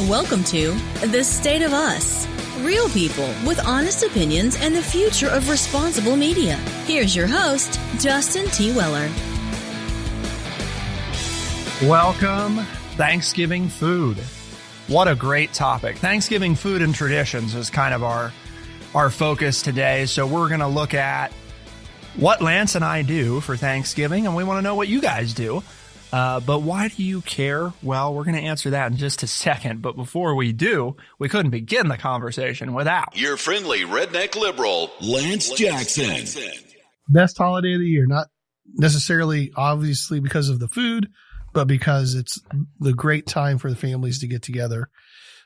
Welcome to The State of Us. Real people with honest opinions and the future of responsible media. Here's your host, Justin T. Weller. Welcome, Thanksgiving food. What a great topic. Thanksgiving food and traditions is kind of our focus today. So we're going to look at what Lance and I do for Thanksgiving, and we want to know what you guys do. But why do you care? Well, we're going to answer that in just a second. But before we do, we couldn't begin the conversation without your friendly redneck liberal, Lance Jackson. Best holiday of the year, not necessarily obviously because of the food, but because it's the great time for the families to get together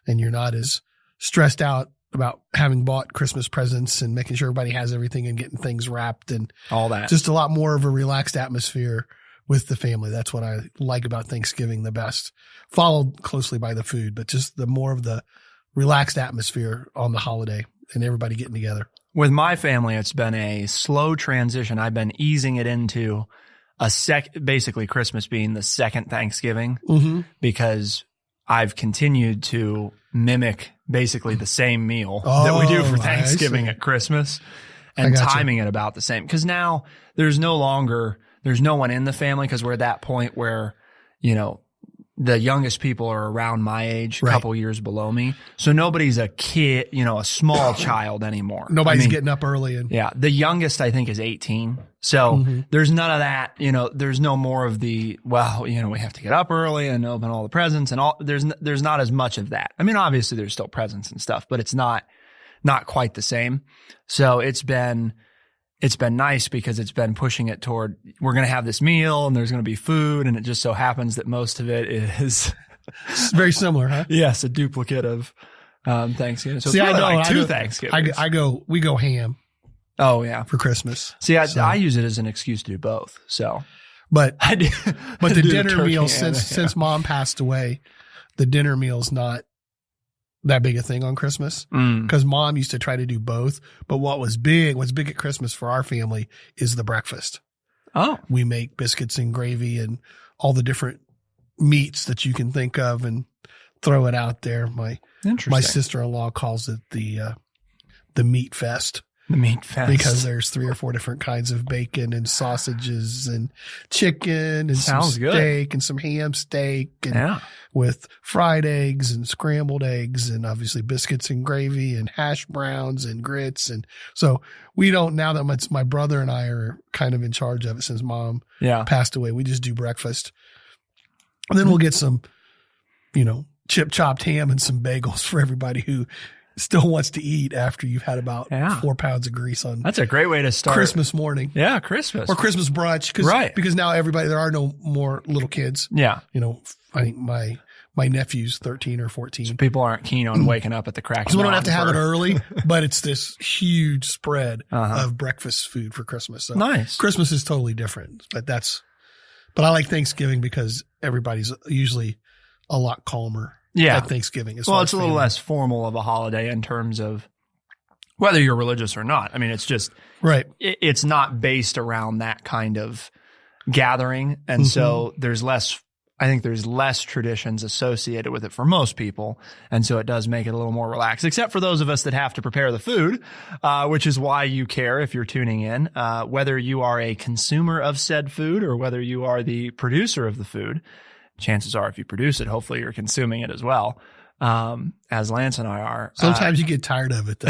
and you're not as stressed out about having bought Christmas presents and making sure everybody has everything and getting things wrapped and all that. Just a lot more of a relaxed atmosphere with the family. That's what I like about Thanksgiving the best, followed closely by the food, but just the more of the relaxed atmosphere on the holiday and everybody getting together. With my family, it's been a slow transition. I've been easing it into basically Christmas being the second Thanksgiving, because I've continued to mimic basically the same meal that we do for Thanksgiving at Christmas and timing it about the same. Because now there's no one in the family, because we're at that point where, you know, the youngest people are around my age, a couple years below me. So nobody's a kid, you know, a small child anymore. Nobody's getting up early. Yeah. The youngest, I think, is 18. So there's none of that, you know, there's no more of the, well, you know, we have to get up early and open all the presents and all. There's not as much of that. I mean, obviously there's still presents and stuff, but it's not quite the same. So it's been nice because it's been pushing it toward, we're going to have this meal and there's going to be food. And it just so happens that most of it is very similar, huh? Yes. A duplicate of Thanksgiving. So see, it's really I know, like two Thanksgivings. We go ham. Oh yeah. For Christmas. See, I use it as an excuse to do both. So, but the dinner meal, and since mom passed away, the dinner meal's not that big a thing on Christmas, because mom used to try to do both. But what's big at Christmas for our family is the breakfast. Oh, we make biscuits and gravy and all the different meats that you can think of and throw it out there. My sister-in-law calls it the meat fest. The meat fest. Because there's 3 or 4 different kinds of bacon and sausages and chicken and some steak and some ham steak and with fried eggs and scrambled eggs and obviously biscuits and gravy and hash browns and grits. And so we don't, now that my brother and I are kind of in charge of it since mom passed away, we just do breakfast. And then we'll get some, you know, chopped ham and some bagels for everybody who still wants to eat after you've had about 4 pounds of grease on. That's a great way to start Christmas morning. Yeah, Christmas or Christmas brunch. Because now there are no more little kids. Yeah, you know, I think my nephew's 13 or 14. So people aren't keen on waking up at the crack. So we don't have to have it early, but it's this huge spread of breakfast food for Christmas. So nice. Christmas is totally different, but I like Thanksgiving because everybody's usually a lot calmer. At Thanksgiving. Well, it's a little less formal of a holiday in terms of whether you're religious or not. I mean, it's just, it's not based around that kind of gathering. And so I think there's less traditions associated with it for most people. And so it does make it a little more relaxed, except for those of us that have to prepare the food, which is why you care if you're tuning in, whether you are a consumer of said food or whether you are the producer of the food. Chances are if you produce it, hopefully you're consuming it as well, as Lance and I are. Sometimes you get tired of it, though.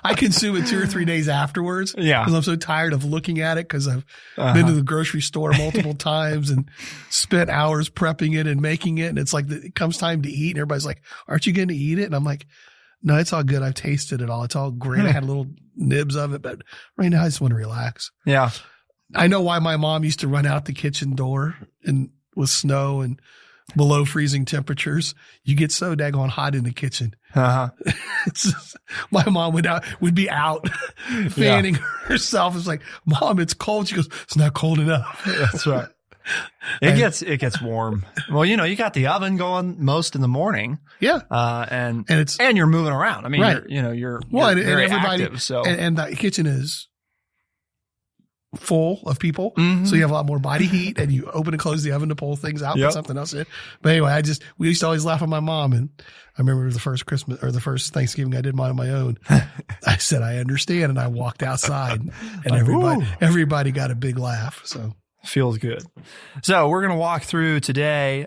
I consume it 2 or 3 days afterwards because I'm so tired of looking at it because I've been to the grocery store multiple times and spent hours prepping it and making it. And it's like it comes time to eat and everybody's like, aren't you going to eat it? And I'm like, no, it's all good. I've tasted it all. It's all great. I had little nibs of it, but right now I just want to relax. Yeah. I know why my mom used to run out the kitchen door and with snow and below freezing temperatures, you get so daggone hot in the kitchen. It's just, my mom would be out fanning herself. It's like, Mom, it's cold. She goes, it's not cold enough. That's right. It gets warm. Well, you know, you got the oven going most in the morning. Yeah. And you're moving around. I mean, you're very everybody, active. So and the kitchen is full of people. Mm-hmm. So you have a lot more body heat and you open and close the oven to pull things out, put something else in. But anyway, we used to always laugh at my mom. And I remember the first Thanksgiving I did mine on my own. I said, I understand. And I walked outside and everybody got a big laugh. So feels good. So we're going to walk through today,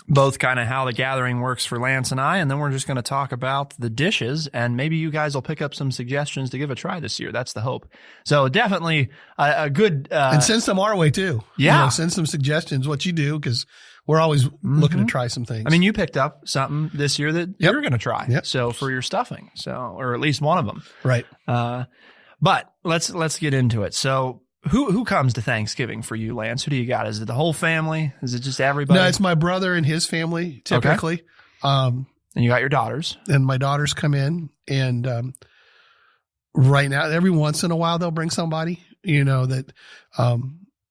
both kind of how the gathering works for Lance and I, and then we're just going to talk about the dishes, and maybe you guys will pick up some suggestions to give a try this year. That's the hope. So definitely a good... and send some our way too. Yeah. Send some suggestions, what you do, because we're always looking to try some things. I mean, you picked up something this year that you're going to try. Yep. So for your stuffing, or at least one of them. Right. But let's get into it. So who comes to Thanksgiving for you, Lance? Who do you got? Is it the whole family? Is it just everybody? No, it's my brother and his family typically. Okay. And you got your daughters. And my daughters come in, and right now, every once in a while, they'll bring somebody, that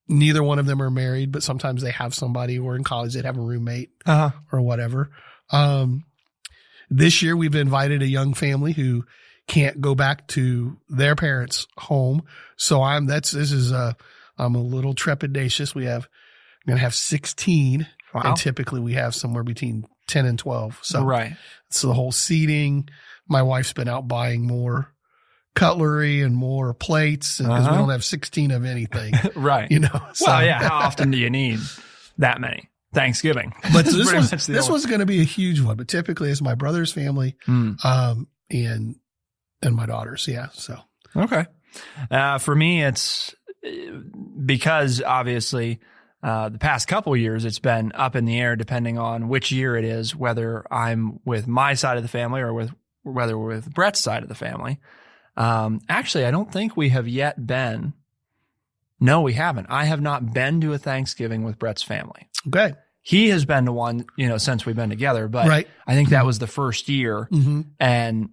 neither one of them are married, but sometimes they have somebody, or in college, they'd have a roommate or whatever. This year, we've invited a young family who can't go back to their parents' home. So I'm a little trepidatious. We're going to have 16. Wow. And typically we have somewhere between 10 and 12. So, right. So the whole seating, my wife's been out buying more cutlery and more plates because we don't have 16 of anything. Right. So. Well, yeah. How often do you need that many? Thanksgiving. But this one's going to be a huge one, but typically it's my brother's family, and my daughters. Yeah. So, okay. For me, it's because obviously, the past couple of years, it's been up in the air depending on which year it is, whether I'm with my side of the family or whether we're with Brett's side of the family. Actually, I don't think we have yet been. No, we haven't. I have not been to a Thanksgiving with Brett's family. Okay. He has been to one, since we've been together, but I think that was the first year. Mm-hmm. And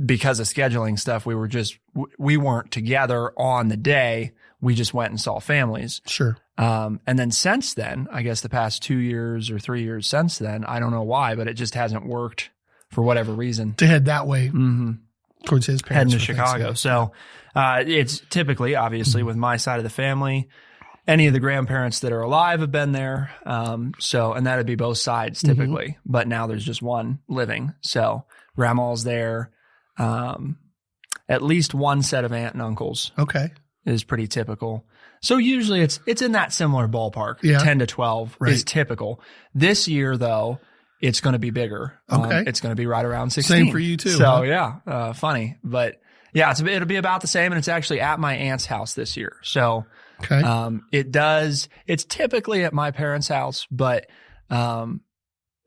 because of scheduling stuff, we weren't together on the day. We just went and saw families. Sure. And then since then, I guess the past 2 years or 3 years since then, I don't know why, but it just hasn't worked for whatever reason. To head that way towards his parents. Heading to Chicago. So it's typically, obviously, with my side of the family, any of the grandparents that are alive have been there. And that would be both sides typically. Mm-hmm. But now there's just one living. So grandma's there. At least one set of aunt and uncles. Okay. Is pretty typical. So usually it's in that similar ballpark. Yeah. 10 to 12 is typical. This year though, it's going to be bigger. Okay. It's going to be right around 16. Same for you too. So yeah, funny, but yeah, it'll be about the same, and it's actually at my aunt's house this year. So, okay. It's typically at my parents' house, but,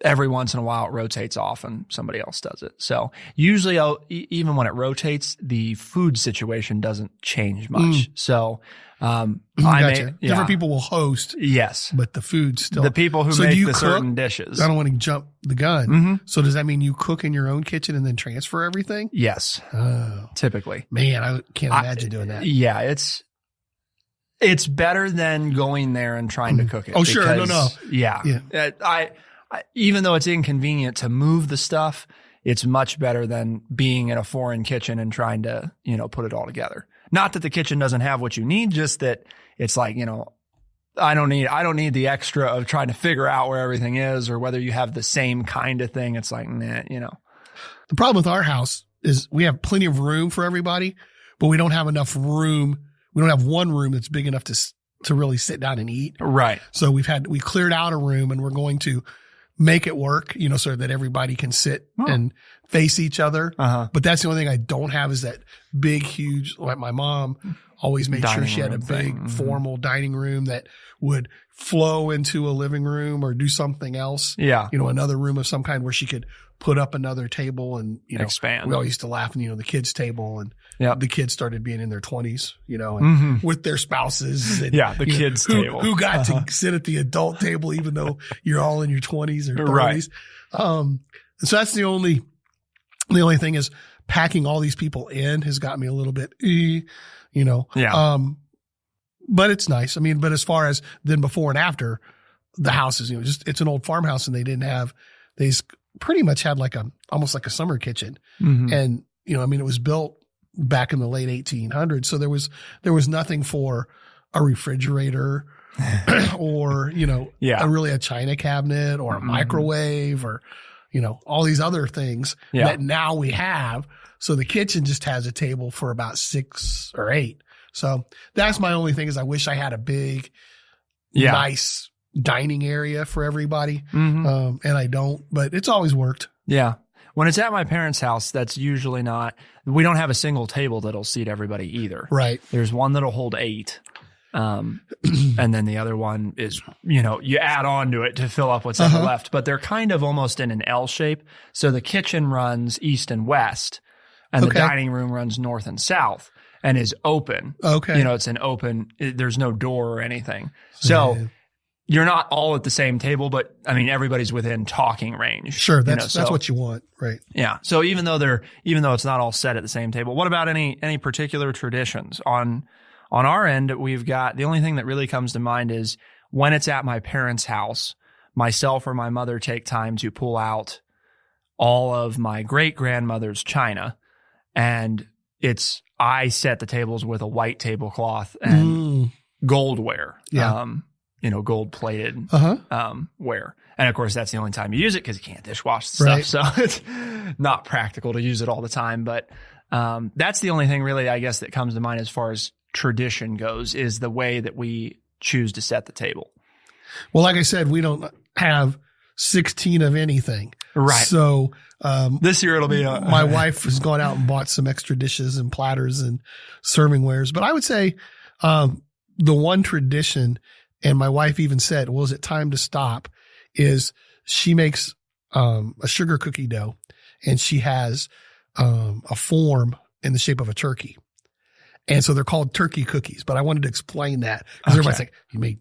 every once in a while it rotates off and somebody else does it. So usually even when it rotates, the food situation doesn't change much. So, gotcha. Different people will host. Yes. But the food still. The people who make the certain dishes. I don't want to jump the gun. Mm-hmm. So does that mean you cook in your own kitchen and then transfer everything? Yes. Oh. Typically. Man, I can't imagine doing that. Yeah. It's better than going there and trying to cook it. Oh, sure. No. Yeah. I even though it's inconvenient to move the stuff, it's much better than being in a foreign kitchen and trying to, put it all together. Not that the kitchen doesn't have what you need, just that it's like, I don't need the extra of trying to figure out where everything is or whether you have the same kind of thing. It's like, nah, The problem with our house is we have plenty of room for everybody, but we don't have enough room. We don't have one room that's big enough to really sit down and eat. Right. So we cleared out a room, and we're going to make it work, so that everybody can sit and face each other. But that's the only thing I don't have is that big, huge, like my mom always made sure she had a big formal dining room that would flow into a living room or do something else. Yeah. Another room of some kind where she could put up another table and, expand. We all used to laugh and, the kids' table, and the kids started being in their 20s, and with their spouses. And, the kids' table. Who got to sit at the adult table, even though you're all in your 20s or 30s. Right. So that's the only thing is packing all these people in has got me a little bit, Yeah. But it's nice. I mean, but as far as then before and after, the house is, it's an old farmhouse, and they pretty much had almost like a summer kitchen. Mm-hmm. And, it was built back in the late 1800s. So there was nothing for a refrigerator or, a china cabinet or a microwave or, all these other things that now we have. So the kitchen just has a table for about 6 or 8. So that's my only thing is I wish I had a big, nice dining area for everybody. And I don't, but it's always worked. Yeah. When it's at my parents' house, that's usually we don't have a single table that'll seat everybody either. Right. There's one that'll hold 8. And then the other one is, you add on to it to fill up what's on the left, but they're kind of almost in an L shape. So the kitchen runs east and west and the dining room runs north and south and is open. Okay. It's an open, there's no door or anything. So you're not all at the same table, but I mean, everybody's within talking range. Sure. That's what you want. Right. Yeah. So even though it's not all set at the same table, what about any particular traditions on our end? We've got, the only thing that really comes to mind is when it's at my parents' house, myself or my mother take time to pull out all of my great grandmother's china, and I set the tables with a white tablecloth and goldware. Yeah. Gold plated ware. And of course, that's the only time you use it because you can't dishwash the stuff. So it's not practical to use it all the time. But that's the only thing really, I guess, that comes to mind as far as tradition goes, is the way that we choose to set the table. Well, like I said, we don't have 16 of anything. Right. So this year it'll be my wife has gone out and bought some extra dishes and platters and serving wares. But I would say the one tradition, and my wife even said, well, is it time to stop, is she makes a sugar cookie dough, and she has a form in the shape of a turkey. And so they're called turkey cookies, but I wanted to explain that because everybody's like, you made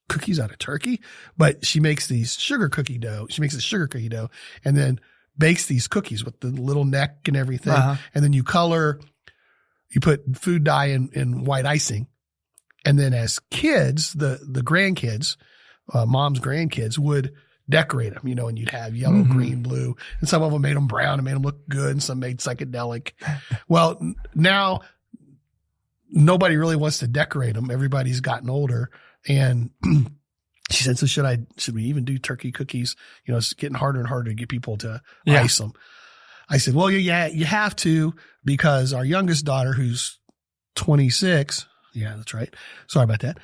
cookies out of turkey? But she makes these sugar cookie dough. She makes a sugar cookie dough and then bakes these cookies with the little neck and everything. And then you put food dye in white icing. And then as kids, the grandkids, mom's grandkids would decorate them, and you'd have yellow, green, blue, and some of them made them brown and made them look good. And some made psychedelic. Well, now nobody really wants to decorate them. Everybody's gotten older. And she said, so should we even do turkey cookies? It's getting harder and harder to get people to ice them. I said, well, yeah, you have to, because our youngest daughter, who's 26, yeah, that's right. Sorry about that.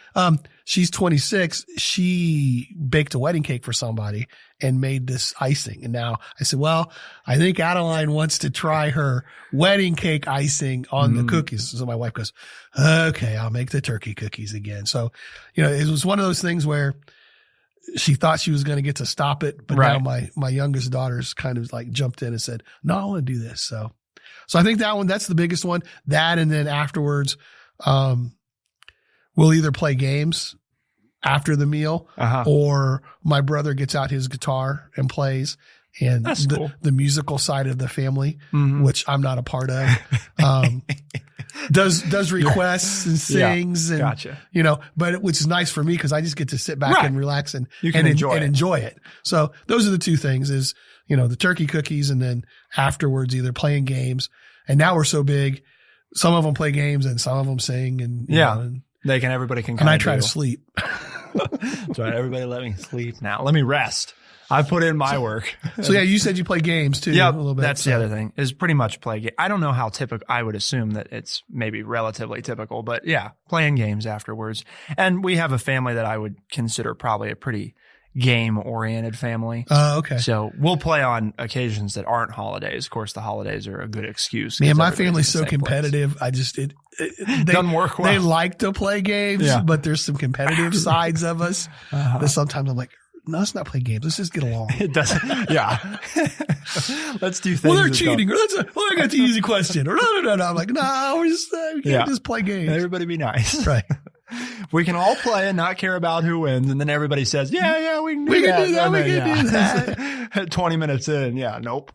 She's 26. She baked a wedding cake for somebody and made this icing. And now I said, well, I think Adeline wants to try her wedding cake icing on the cookies. So my wife goes, okay, I'll make the turkey cookies again. So, it was one of those things where she thought she was going to get to stop it. But now my youngest daughter's kind of like jumped in and said, no, I want to do this. So I think that's the biggest one. That, and then afterwards, we'll either play games after the meal or my brother gets out his guitar and plays, and the musical side of the family, which I'm not a part of, does requests and sings and, which is nice for me because I just get to sit back and relax and enjoy it. So those are the two things is, the turkey cookies, and then afterwards either playing games. And now we're so big. Some of them play games and some of them sing and, everybody can and I try to sleep. That's right. Everybody let me sleep now. Let me rest. I put in my work. So you said you play games too. Yeah, a little bit. That's the other thing is pretty much play game. I don't know how typical, I would assume that it's maybe relatively typical, but yeah, playing games afterwards. And we have a family that I would consider probably a pretty game oriented family. Okay. So we'll play on occasions that aren't holidays. Of course, the holidays are a good excuse. Man, my family's so competitive. Place. They doesn't work well. They like to play games, but there's some competitive sides of us that sometimes I'm like, no, let's not play games. Let's just get along. It doesn't. Yeah. Let's do things. Well, they're cheating. Or I got the easy question. Or no. I'm like, no, we can't just play games. Everybody be nice. Right. We can all play and not care about who wins. And then everybody says, we can do that. We can do that. 20 minutes in. Yeah. Nope.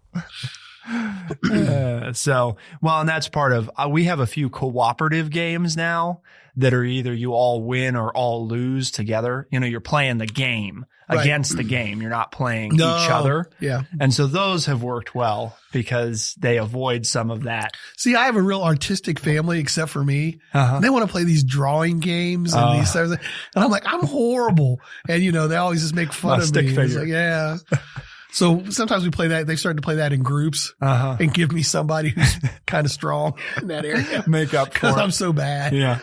And that's part of, we have a few cooperative games now that are either you all win or all lose together. You're playing the game against the game. You're not playing each other. Yeah. And so those have worked well because they avoid some of that. See, I have a real artistic family except for me. They want to play these drawing games and these things. And I'm like, I'm horrible. And, they always just make fun of me. It's like, yeah. So sometimes we play that. They started to play that in groups and give me somebody who's kind of strong in that area. Make up for it. Because I'm so bad. Yeah.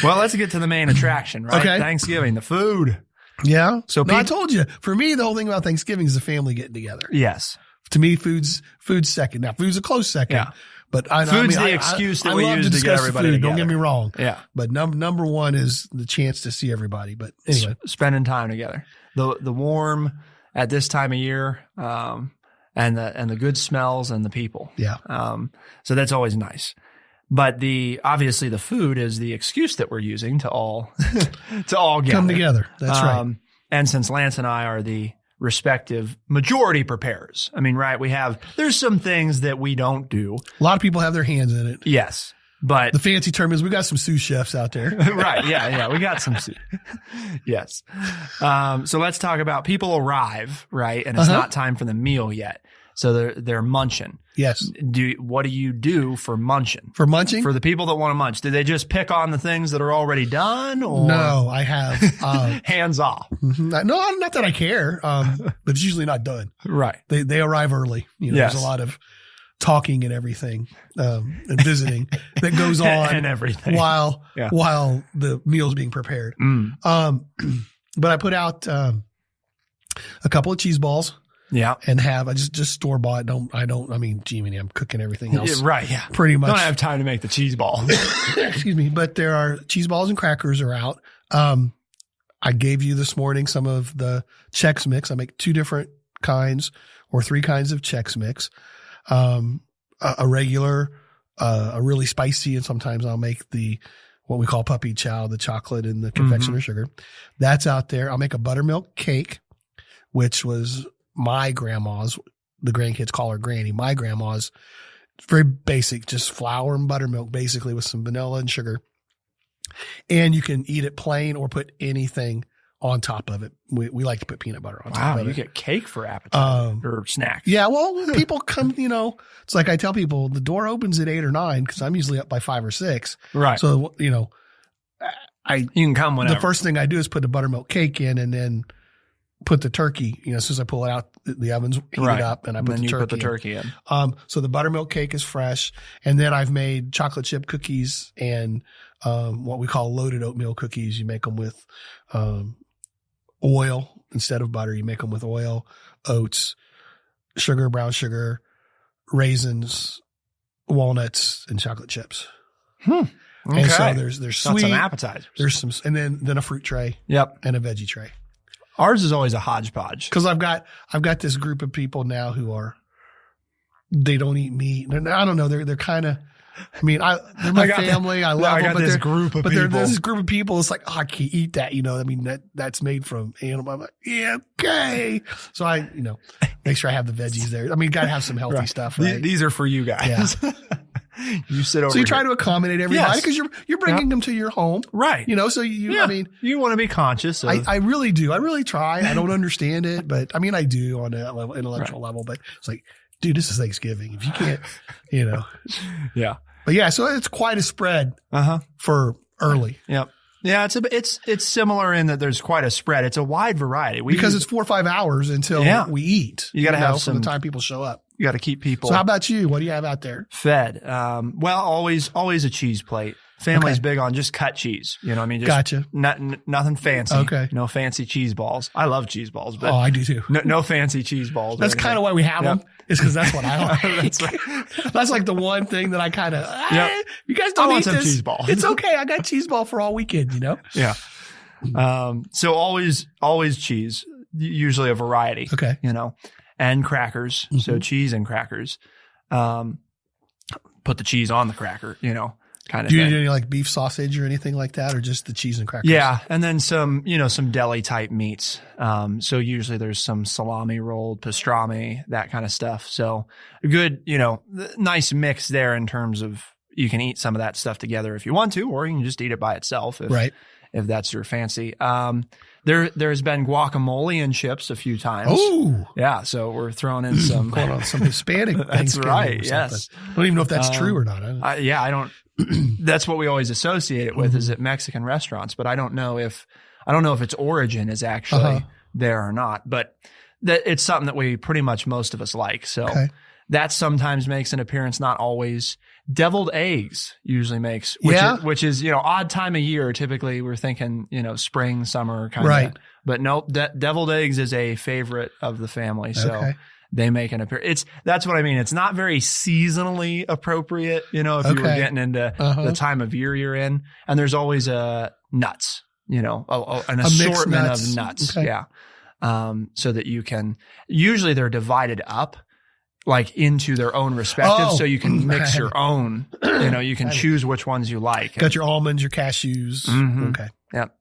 Well, let's get to the main attraction, right? Okay. Thanksgiving, the food. Yeah. So I told you, for me, the whole thing about Thanksgiving is the family getting together. Yes. To me, food's second. Now, food's a close second. Yeah. But food's the excuse that we use to get everybody together. Don't get me wrong. Yeah. But number one is the chance to see everybody. But anyway, spending time together. The warm at this time of year, and the good smells and the people. Yeah. So that's always nice. But obviously the food is the excuse that we're using to all gather. Come together. That's right. And since Lance and I are the respective majority preparers, right, there's some things that we don't do. A lot of people have their hands in it. Yes. But the fancy term is we got some sous chefs out there. Right. Yeah. We got some sous. Yes. So let's talk about people arrive, right? And it's not time for the meal yet. So they're munching. Yes. What do you do for munching? For munching? For the people that want to munch. Do they just pick on the things that are already done? Or? No, I have. Hands off. No, not that I care. But it's usually not done. Right. They arrive early. Yes. There's a lot of talking and everything, and visiting that goes on and everything while the meal's being prepared. But I put out, a couple of cheese balls. Yeah. And I just store bought. I'm cooking everything else. Yeah, right. Yeah. Pretty much. Don't have time to make the cheese balls. Excuse me. But there are cheese balls and crackers are out. I gave you this morning some of the Chex Mix. I make 2 different kinds or 3 kinds of Chex Mix. A regular, a really spicy, and sometimes I'll make what we call puppy chow, the chocolate and the confectioner sugar. That's out there. I'll make a buttermilk cake, which was my grandma's. The grandkids call her Granny. My grandma's. It's very basic, just flour and buttermilk, basically, with some vanilla and sugar. And you can eat it plain or put anything on top of it. We like to put peanut butter on top of it. Wow, you get cake for appetite or snacks. Yeah, well, people come, it's like I tell people, the door opens at 8 or 9 because I'm usually up by 5 or 6. Right. So, you can come whenever. The first thing I do is put the buttermilk cake in and then put the turkey, as soon as I pull it out, the oven's heated up and I put the turkey in. So the buttermilk cake is fresh. And then I've made chocolate chip cookies and what we call loaded oatmeal cookies. You make them with oil instead of butter. You make them with oil, oats, sugar, brown sugar, raisins, walnuts, and chocolate chips. Okay. And so there's sweet. Some appetizers. There's some, and then a fruit tray. Yep. And a veggie tray. Ours is always a hodgepodge. Because I've got this group of people now they don't eat meat. I don't know. They're kind of, they're my family. I love them. But there's this group of people. It's like, I can't eat that. That's made from animal. I'm like, yeah, okay. So I, make sure I have the veggies there. Got to have some healthy stuff. Right? These are for you guys. Yeah. You sit over. So you try to accommodate everybody because you're bringing them to your home, right? So you you want to be conscious. I really do. I really try. I don't understand it, but I do on an intellectual level. But it's like, dude, this is Thanksgiving. If you can't, yeah. But yeah, so it's quite a spread for early. Yep. Yeah, it's similar in that there's quite a spread. It's a wide variety. Because it's 4 or 5 hours until we eat. You got to have from the time people show up. You got to keep people. So how about you? What do you have out there? Fed. Well, always a cheese plate. Family's big on just cut cheese. You know what I mean? Just gotcha. Nothing fancy. Okay. No fancy cheese balls. I love cheese balls, but I do too. No fancy cheese balls. That's kind of why we have them. It's because that's what I like. That's like the one thing that I kind of, you guys don't eat this. Cheese ball. It's okay. I got cheese ball for all weekend, Yeah. So always cheese, usually a variety. Okay. And crackers. So cheese and crackers. Put the cheese on the cracker, kind of thing. Do you do any like beef sausage or anything like that, or just the cheese and crackers? Yeah. And then some deli type meats. So usually there's some salami rolled, pastrami, that kind of stuff. So a good, nice mix there in terms of you can eat some of that stuff together if you want to, or you can just eat it by itself if that's your fancy. There's been guacamole and chips a few times. Oh, yeah. So we're throwing in some Hispanic. That's right. Yes. I don't even know if that's true or not. I don't. That's what we always associate it with is at Mexican restaurants, but I don't know if its origin is actually there or not. But it's something that we pretty much most of us like. So that sometimes makes an appearance, not always. Deviled eggs usually makes, which is odd time of year. Typically, we're thinking spring, summer kind of. Right. But nope, deviled eggs is a favorite of the family. So they make an appearance. That's what I mean. It's not very seasonally appropriate. If you were getting into the time of year you're in, and there's always nuts. An assortment of nuts. Okay. Yeah. So that you can. Usually they're divided up. Like into their own respective, so you can mix your own. You can choose which ones you like. Got your almonds, your cashews. Mm-hmm. Okay. Yep.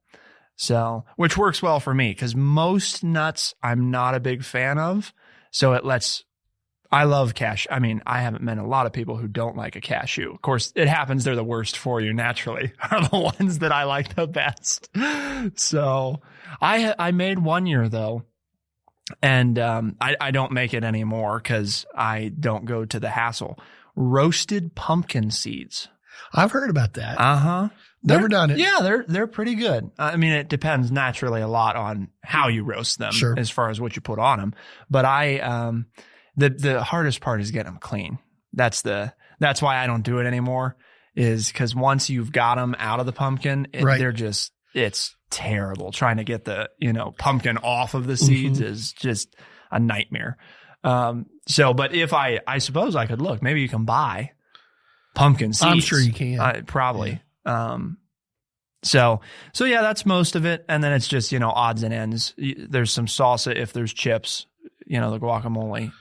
So, which works well for me because most nuts I'm not a big fan of. So I love cashew. I mean, I haven't met a lot of people who don't like a cashew. Of course, it happens they're the worst for you naturally, are the ones that I like the best. So I made one year though. And I don't make it anymore because I don't go to the hassle. Roasted pumpkin seeds. I've heard about that. Never done it. Yeah, they're pretty good. I mean, it depends naturally a lot on how you roast them as far as what you put on them. But the hardest part is getting them clean. That's why I don't do it anymore. Is because once you've got them out of the pumpkin, it's terrible. Trying to get the, pumpkin off of the seeds is just a nightmare. But if I suppose I could look, maybe you can buy pumpkin seeds. I'm sure you can. Probably. Yeah. So yeah, that's most of it. And then it's just, odds and ends. There's some salsa if there's chips, the guacamole,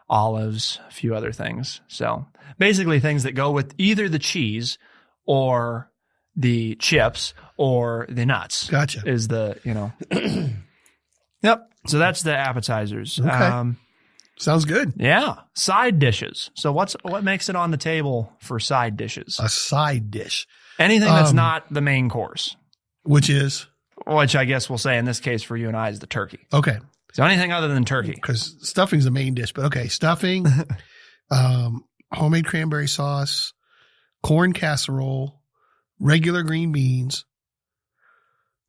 olives, a few other things. So basically things that go with either the cheese or the chips or the nuts. Gotcha. Is the, Yep. So that's the appetizers. Okay. Sounds good. Yeah. Side dishes. So what makes it on the table for side dishes? A side dish. Anything that's not the main course. Which I guess we'll say in this case for you and I is the turkey. Okay. So anything other than turkey. Because stuffing's the main dish, but okay. Stuffing, homemade cranberry sauce, corn casserole, regular green beans,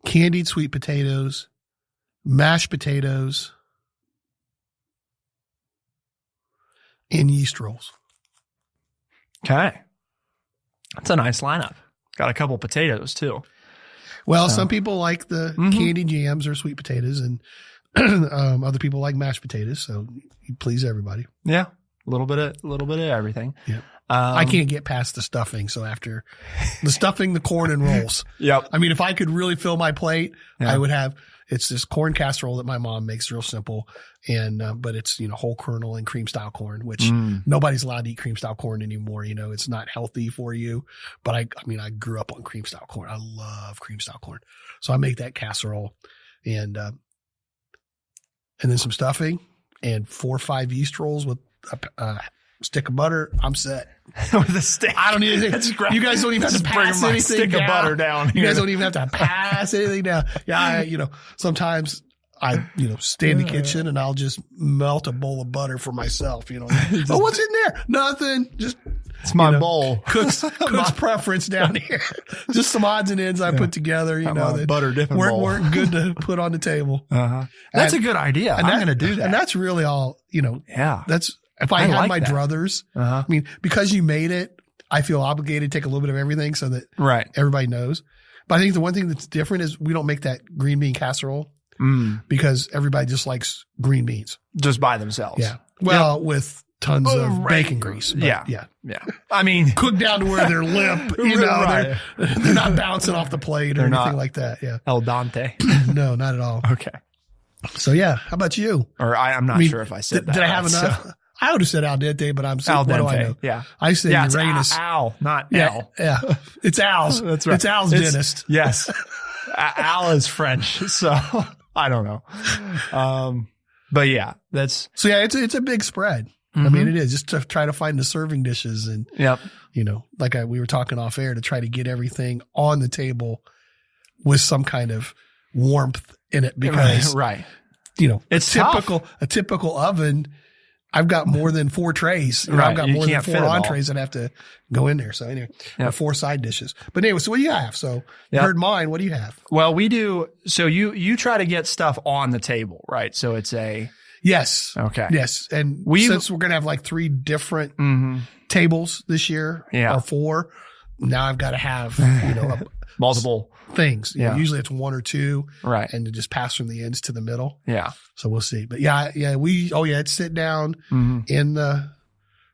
candied sweet potatoes, mashed potatoes, and yeast rolls. Okay. That's a nice lineup. Got a couple potatoes too. Well, some people like the candied jams or sweet potatoes, and other people like mashed potatoes. So you please everybody. Yeah. A little bit of everything. Yeah. I can't get past the stuffing. So after the stuffing, the corn and rolls. Yep. I mean, if I could really fill my plate, I would have, it's this corn casserole that my mom makes real simple. And, but it's, whole kernel and cream style corn, which nobody's allowed to eat cream style corn anymore. It's not healthy for you, but I grew up on cream style corn. I love cream style corn. So I make that casserole and then some stuffing and 4 or 5 yeast rolls with a stick of butter. I'm set. With a stick. I don't need anything. You guys don't even have to pass anything stick down. Of butter down here. You guys don't even have to pass anything down. Yeah, sometimes I, stay in the kitchen and I'll just melt a bowl of butter for myself, Oh, what's in there? Nothing. Just it's my bowl. Cook's preference down here. Just some odds and ends I put together, that butter dipping bowl. Weren't good to put on the table. That's a good idea. I'm going to do that. And that's really all, Yeah. That's, if I had my druthers, I mean, because you made it, I feel obligated to take a little bit of everything so that everybody knows. But I think the one thing that's different is we don't make that green bean casserole because everybody just likes green beans. Just by themselves. Yeah. Well, with tons of bacon grease. Yeah. I mean, cooked down to where they're limp, they're not bouncing off the plate or anything like that. Yeah. El dente. No, not at all. Okay. So yeah. How about you? Or I'm not sure if I said that. Did I have enough? I would have said al dente, but I'm saying, what do I know? Yeah. I say Uranus. Al, not yeah, Al. Yeah. It's Al's. That's right. It's Al's dentist. Yes. Al is French. So I don't know. But yeah, so yeah, it's a big spread. Mm-hmm. I mean, it is just to try to find the serving dishes and, you know, like we were talking off air to try to get everything on the table with some kind of warmth in it because, you know, it's a typical oven. I've got more than 4 trays. You know, I've got more than 4 entrees that have to go in there. So anyway, 4 side dishes. But anyway, so what do you have? So you heard mine. What do you have? Well, we do. So you try to get stuff on the table, right? So it's yes. Okay. Yes. And since we're going to have like 3 different tables this year or 4, now I've got to have, you know, multiple things. You know, usually it's 1 or 2. Right. And to just pass from the ends to the middle. Yeah. So we'll see. But it's sit down in the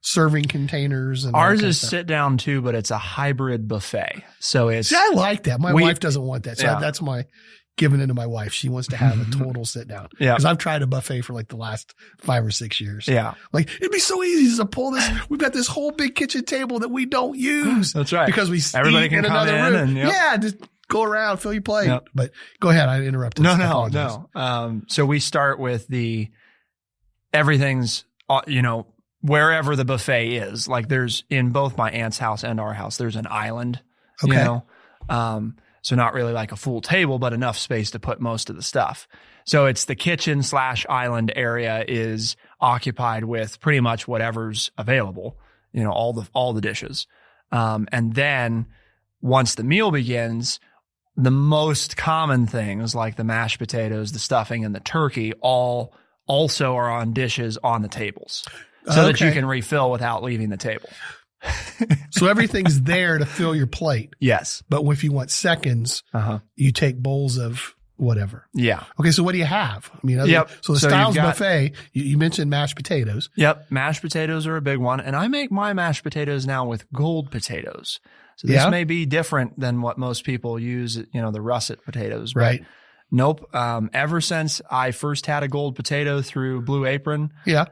serving containers. And ours is sit down too, but it's a hybrid buffet. So it's. See, I like that. My wife doesn't want that. So that's my giving it to my wife. She wants to have a total sit down. Yeah. Because I've tried a buffet for like the last 5 or 6 years. Yeah. Like it'd be so easy to pull this. We've got this whole big kitchen table that we don't use. That's right. Because everybody can in come another room. And, just go around, fill your plate. Yep. But go ahead. I interrupted. No. So we start with everything's, you know, wherever the buffet is. Like there's in both my aunt's house and our house, there's an island, you know. So not really like a full table, but enough space to put most of the stuff. So it's the kitchen / island area is occupied with pretty much whatever's available, you know, all the dishes. And then once the meal begins, the most common things like the mashed potatoes, the stuffing, and the turkey all also are on dishes on the tables so that you can refill without leaving the table. So everything's there to fill your plate. Yes. But if you want seconds, you take bowls of whatever. Yeah. Okay. So what do you have? I mean, so the Styles buffet, you mentioned mashed potatoes. Yep. Mashed potatoes are a big one. And I make my mashed potatoes now with gold potatoes. So this may be different than what most people use, you know, the russet potatoes. But right. Nope. Ever since I first had a gold potato through Blue Apron. Yeah.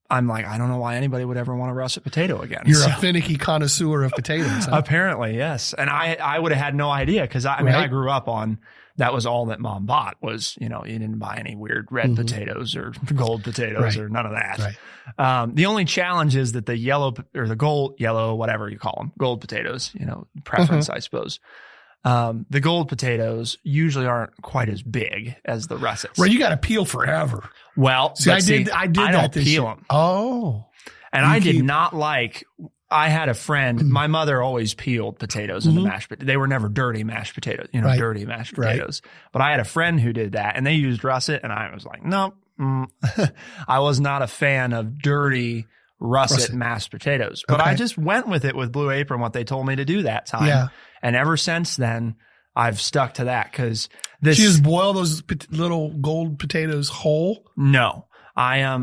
I'm like, I don't know why anybody would ever want a russet potato again. You're a finicky connoisseur of potatoes. Huh? Apparently, yes. And I would have had no idea because I mean, I grew up on that was all that mom bought was, you know, you didn't buy any weird red potatoes or gold potatoes or none of that. Right. The only challenge is that the yellow or the yellow, whatever you call them, gold potatoes, you know, preference, I suppose. The gold potatoes usually aren't quite as big as the russets. Right, you got to peel forever. Well, I did I that don't this peel year. them. Oh, and I did not like. I had a friend. My mother always peeled potatoes in the mashed potatoes. They were never dirty mashed potatoes, you know, dirty mashed potatoes. But I had a friend who did that, and they used russet, and I was like, no, I was not a fan of dirty russet mashed potatoes. But I just went with it with Blue Apron, what they told me to do that time. Yeah. And ever since then, I've stuck to that because this. Do you just boil those little gold potatoes whole? No,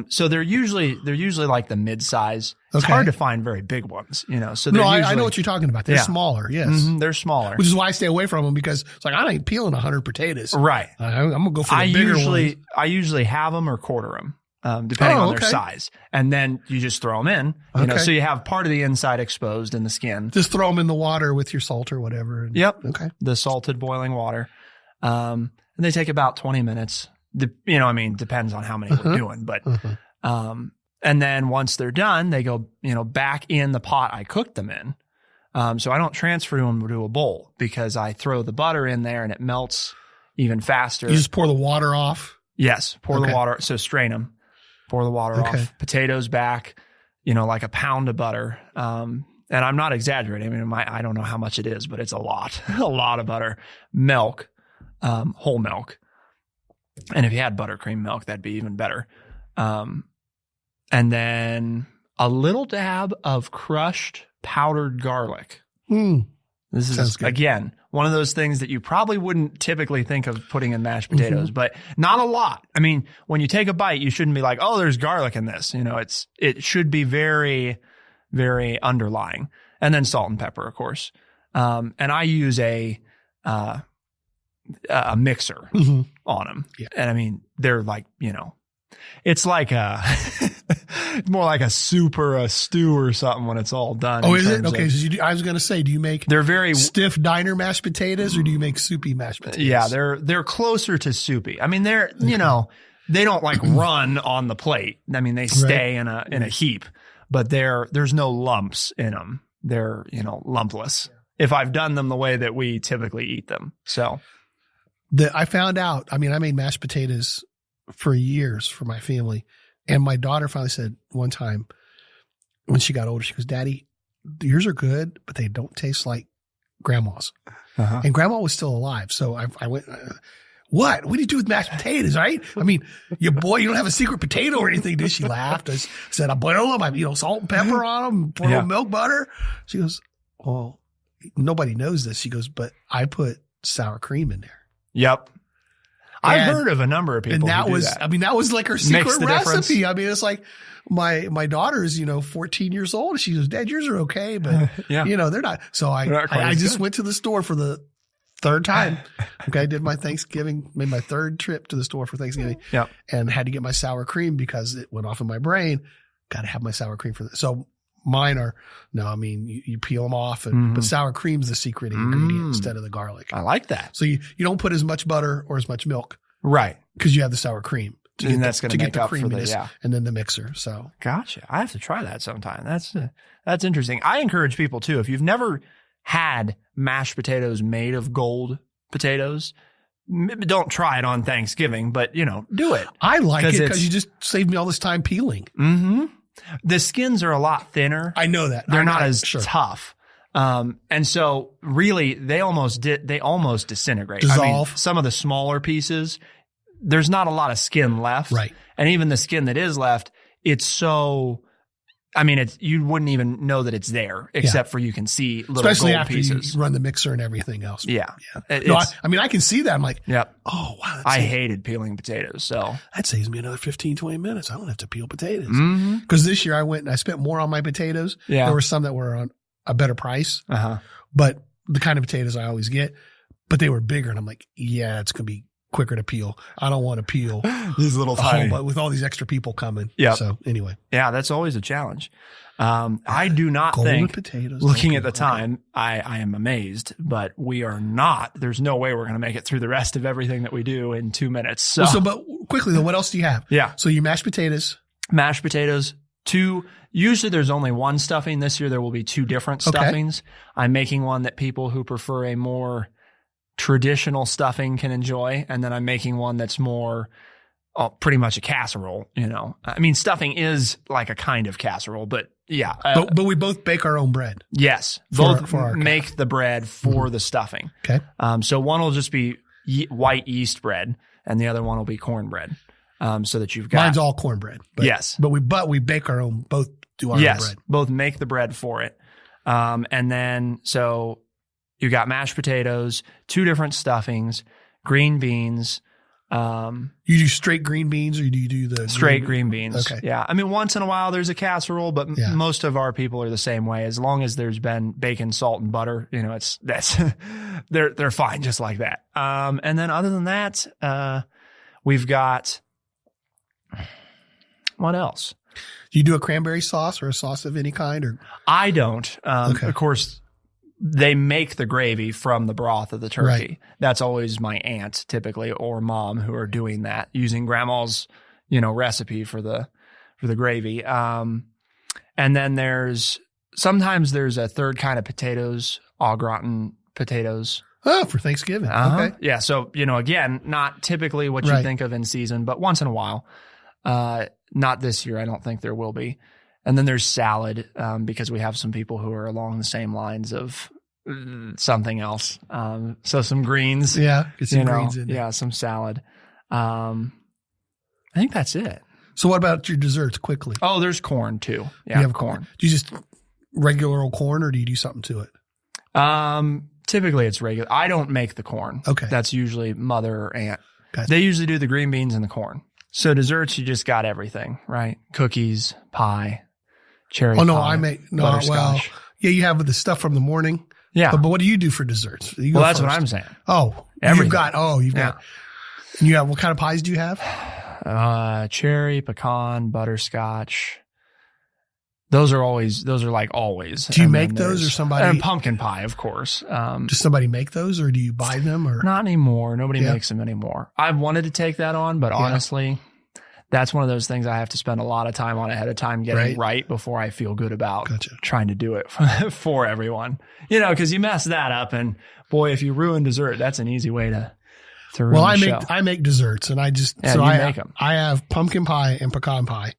so they're usually like the mid-size. It's hard to find very big ones, you know. So I know what you're talking about. They're smaller. Yes, they're smaller, which is why I stay away from them because it's like I ain't peeling 100 potatoes. Right. I'm gonna go for the bigger ones. I usually have them or quarter them. Depending on their size. And then you just throw them in, you know, so you have part of the inside exposed in the skin. Just throw them in the water with your salt or whatever. Yep. Okay. The salted boiling water. And they take about 20 minutes. You know, I mean, depends on how many we're doing, but, and then once they're done, they go, you know, back in the pot I cooked them in. So I don't transfer them to a bowl because I throw the butter in there and it melts even faster. You just pour the water off? Yes. Pour the water. So strain them. Pour the water off, potatoes back, you know, like a pound of butter. And I'm not exaggerating. I mean, I don't know how much it is, but it's a lot of butter, milk, whole milk. And if you had buttercream milk, that'd be even better. And then a little dab of crushed powdered garlic. This is, again, one of those things that you probably wouldn't typically think of putting in mashed potatoes, but not a lot. I mean, when you take a bite, you shouldn't be like, oh, there's garlic in this. You know, it should be very, very underlying. And then salt and pepper, of course. And I use a mixer on them. Yeah. And I mean, they're like, you know, It's like more like a soup or a stew or something when it's all done. Oh, is it? Okay. So I was going to say, do you make they're very stiff diner mashed potatoes or do you make soupy mashed potatoes? Yeah, they're closer to soupy. I mean, they're, you know, they don't like run on the plate. I mean, they stay in a heap, but there's no lumps in them. They're, you know, lumpless if I've done them the way that we typically eat them. So I found out, I mean, I made mashed potatoes for years for my family. And my daughter finally said one time when she got older, she goes, Daddy, yours are good, but they don't taste like grandma's. Uh-huh. And grandma was still alive. So I went, what do you do with mashed potatoes? Right? I mean, you don't have a secret potato or anything. Did she laughed? I said, I boil them. I, salt and pepper on them, pour a little milk butter. She goes, well, nobody knows this. She goes, but I put sour cream in there. Yep. I've heard of a number of people who do that. I mean, that was like her secret recipe. I mean, it's like my daughter's, 14 years old. She goes, Dad, yours are okay, but they're not. So I just went to the store for the third time. Okay. I did my Thanksgiving, made my third trip to the store for Thanksgiving and had to get my sour cream because it went off in my brain. Got to have my sour cream for that. So mine are, you peel them off, but sour cream's the secret ingredient instead of the garlic. I like that. So you don't put as much butter or as much milk. Right. Because you have the sour cream. And that's going to make up for the, and then the mixer. So gotcha. I have to try that sometime. That's interesting. I encourage people too, if you've never had mashed potatoes made of gold potatoes, don't try it on Thanksgiving, but do it. I like it because you just saved me all this time peeling. Mm-hmm. The skins are a lot thinner. I know that. They're not as tough. And so really they almost disintegrate. Dissolve. I mean, some of the smaller pieces, there's not a lot of skin left. Right. And even the skin that is left, you wouldn't even know that it's there except for you can see little especially gold after pieces. you run the mixer and everything else. Yeah. No, I can see that. I'm like, oh wow. I hated peeling potatoes. So that saves me another 15, 20 minutes. I don't have to peel potatoes. Because this year I went and I spent more on my potatoes. Yeah. There were some that were on a better price, but the kind of potatoes I always get, but they were bigger. And I'm like, it's going to be quicker to peel. I don't want to peel these little tiny, but with all these extra people coming. Yeah. So anyway. Yeah, that's always a challenge. I do not think, potatoes, looking at the time, I am amazed, but we are not. There's no way we're going to make it through the rest of everything that we do in 2 minutes. So, but quickly though, what else do you have? Yeah. So you mashed potatoes. Usually there's only one stuffing. This year there will be 2 different stuffings. I'm making one that people who prefer a more traditional stuffing can enjoy. And then I'm making one that's more pretty much a casserole, I mean, stuffing is like a kind of casserole, but yeah. But we both bake our own bread. Yes. Both make the bread for the stuffing. Okay. So one will just be white yeast bread and the other one will be cornbread. So that you've got. Mine's all cornbread. Yes. But we bake our own, both do our own bread. Yes. Both make the bread for it. And then, so you got mashed potatoes, 2 different stuffings, green beans. You do straight green beans or do you do the straight green beans? Okay. Yeah. I mean, once in a while there's a casserole, but most of our people are the same way. As long as there's been bacon, salt, and butter, they're fine just like that. And then other than that, we've got, what else? Do you do a cranberry sauce or a sauce of any kind? Or I don't. Of course, they make the gravy from the broth of the turkey. Right. That's always my aunt typically or mom who are doing that using grandma's, recipe for the gravy. And then sometimes there's a third kind of potatoes, au gratin potatoes. Oh, for Thanksgiving. Okay. Yeah. So, again, not typically what you think of in season, but once in a while. Not this year. I don't think there will be. And then there's salad, because we have some people who are along the same lines of something else. So some greens. Yeah. Get some greens in there. Yeah. Some salad. I think that's it. So what about your desserts quickly? Oh, there's corn too. Yeah. You have corn. Do you just regular old corn or do you do something to it? Typically it's regular. I don't make the corn. Okay. That's usually mother or aunt. Gotcha. They usually do the green beans and the corn. So desserts, you just got everything, right? Cookies, pie, cherry pie. Oh, no, I make, you have the stuff from the morning. Yeah. But what do you do for desserts? Well, that's what I'm saying. Oh, everything. you've got, and you have, what kind of pies do you have? Cherry, pecan, butterscotch. Those are like always. Do you make those or somebody? And pumpkin pie, of course. Does somebody make those or do you buy them or? Not anymore. Nobody makes them anymore. I've wanted to take that on, but honestly, that's one of those things I have to spend a lot of time on ahead of time getting right before I feel good about trying to do it for everyone. Because you mess that up and boy, if you ruin dessert, that's an easy way to ruin the show. I make desserts and I just, make them. I have pumpkin pie and pecan pie.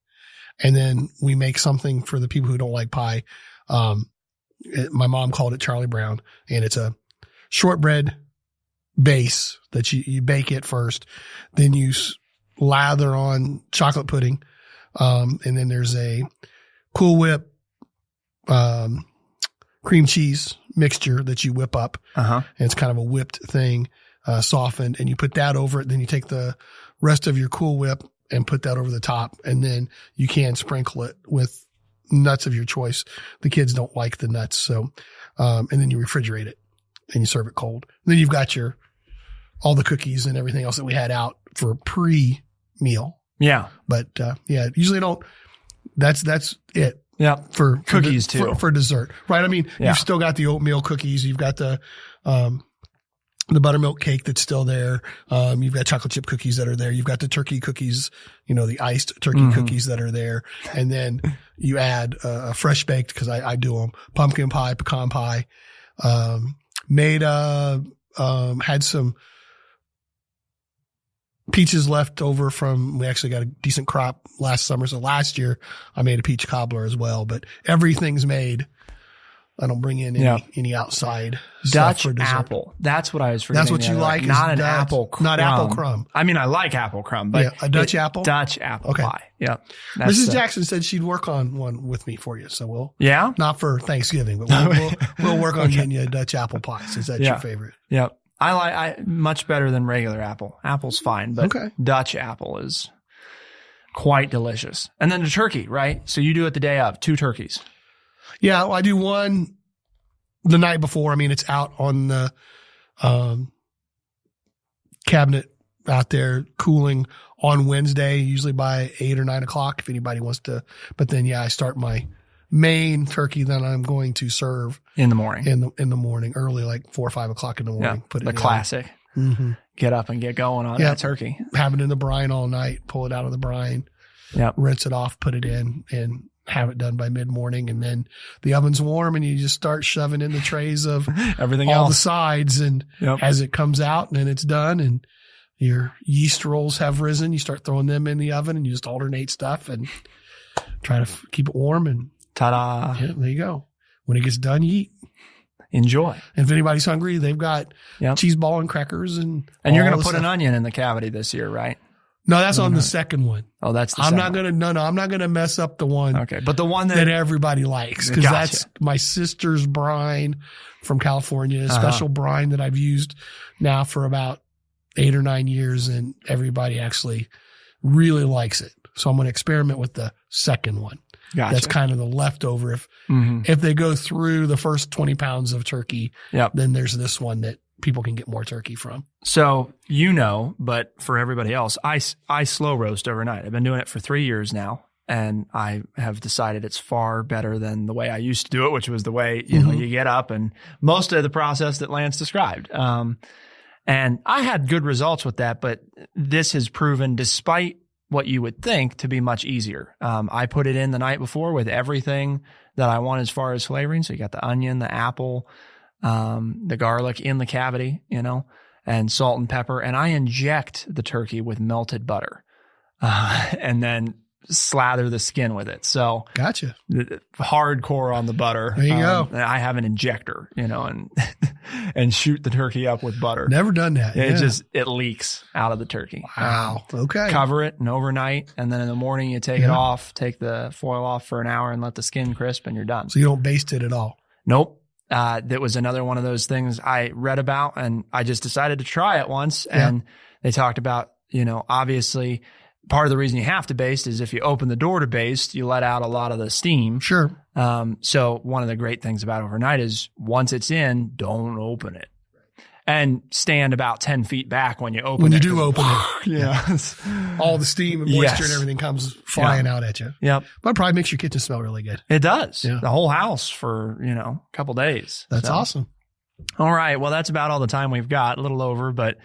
And then we make something for the people who don't like pie. My mom called it Charlie Brown, and it's a shortbread base that you bake it first. Then you lather on chocolate pudding. And then there's a Cool Whip, cream cheese mixture that you whip up. And it's kind of a whipped thing, softened, and you put that over it. Then you take the rest of your Cool Whip and put that over the top. And then you can sprinkle it with nuts of your choice. The kids don't like the nuts. So, and then you refrigerate it and you serve it cold. And then you've got all the cookies and everything else that we had out for pre-meal. Yeah. But, usually that's it. Yeah. For cookies too. For dessert. Right. I mean, you've still got the oatmeal cookies. You've got the buttermilk cake that's still there. You've got chocolate chip cookies that are there. You've got the turkey cookies, the iced turkey cookies that are there. And then you add a fresh baked, because I do them, pumpkin pie, pecan pie, had some peaches left over we actually got a decent crop last summer. So last year I made a peach cobbler as well, but everything's made. I don't bring in any outside Dutch stuff for dessert. Apple. That's what I was forgetting. That's what you like. Not an apple crumb. Not apple crumb. I mean, I like apple crumb, but a Dutch apple. Dutch apple pie. Yeah. Mrs. Jackson said she'd work on one with me for you. So we'll. Yeah. Not for Thanksgiving, but we'll work on getting you a Dutch apple pie since that's your favorite. Yeah. I much better than regular apple. Apple's fine, but Dutch apple is quite delicious. And then the turkey, right? So you do it the day of, 2 turkeys. Yeah, well, I do one the night before. I mean, it's out on the cabinet out there cooling on Wednesday, usually by 8 or 9 o'clock if anybody wants to. But then, I start my main turkey that I'm going to serve in the morning. In the morning, early, like 4 or 5 o'clock in the morning. Yeah, put it the classic. Get up and get going on that turkey. Have it in the brine all night. Pull it out of the brine. Rinse it off. Put it in and have it done by mid-morning, and then the oven's warm and you just start shoving in the trays of everything all else. The sides, and as it comes out and then it's done and your yeast rolls have risen, you start throwing them in the oven and you just alternate stuff and try to keep it warm, and ta-da. Yeah, there you go. When it gets done, you eat. Enjoy. And if anybody's hungry, they've got cheese ball and crackers and you're going to put an onion in the cavity this year, right? No, that's on the second one. Oh, that's the I'm second not going to mess up the one. Okay. But the one that everybody likes, because that's my sister's brine from California, a special brine that I've used now for about 8 or 9 years, and everybody actually really likes it. So I'm going to experiment with the second one. Gotcha. That's kind of the leftover. If they go through the first 20 pounds of turkey, then there's this one that people can get more turkey from. So, but for everybody else, I slow roast overnight. I've been doing it for 3 years now, and I have decided it's far better than the way I used to do it, which was the way, you get up and most of the process that Lance described. And I had good results with that, but this has proven, despite what you would think, to be much easier. I put it in the night before with everything that I want as far as flavoring. So you got the onion, the apple, the garlic in the cavity, and salt and pepper. And I inject the turkey with melted butter, and then slather the skin with it. So gotcha. Hardcore on the butter. There you go. I have an injector, and shoot the turkey up with butter. Never done that. It leaks out of the turkey. Wow. Okay. Cover it and overnight. And then in the morning you take it off, take the foil off for an hour and let the skin crisp, and you're done. So you don't baste it at all? Nope. That was another one of those things I read about, and I just decided to try it once. And they talked about, obviously part of the reason you have to baste is if you open the door to baste, you let out a lot of the steam. Sure. So one of the great things about overnight is once it's in, don't open it. and stand about 10 feet back when you open it. When you do open it. Yeah. All the steam and moisture and everything comes flying out at you. Yep. But it probably makes your kitchen smell really good. It does. Yeah. The whole house for, a couple days. That's awesome. All right. Well, that's about all the time we've got, a little over, but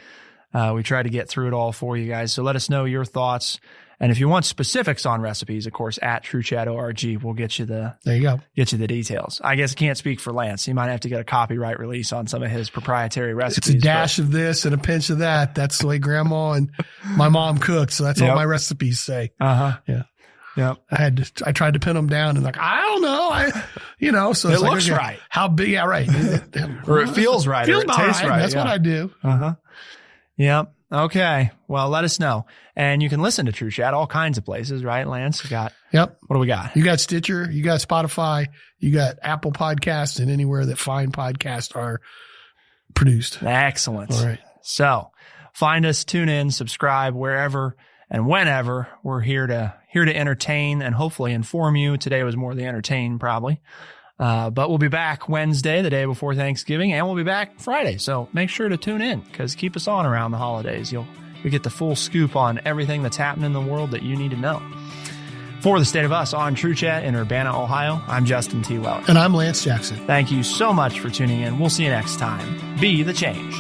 we try to get through it all for you guys. So let us know your thoughts. And if you want specifics on recipes, of course, at TrueChat.org, we'll get you the details. I guess I can't speak for Lance. He might have to get a copyright release on some of his proprietary recipes. It's a dash of this and a pinch of that. That's the way Grandma and my mom cooked. So that's all my recipes say. Yeah. Yep. I tried to pin them down and I don't know. So it looks right. How big? Yeah, right. Or it feels right. Or it tastes right. That's what I do. Yep. Okay. Well, let us know. And you can listen to True Chat all kinds of places, right, Lance? What do we got? You got Stitcher, you got Spotify, you got Apple Podcasts, and anywhere that fine podcasts are produced. Excellent. All right. So find us, tune in, subscribe wherever and whenever. We're here to entertain and hopefully inform you. Today was more the entertain, probably. But we'll be back Wednesday, the day before Thanksgiving, and we'll be back Friday. So make sure to tune in because keep us on around the holidays. You'll get the full scoop on everything that's happening in the world that you need to know. For the State of Us on True Chat in Urbana, Ohio, I'm Justin T. Weller. And I'm Lance Jackson. Thank you so much for tuning in. We'll see you next time. Be the change.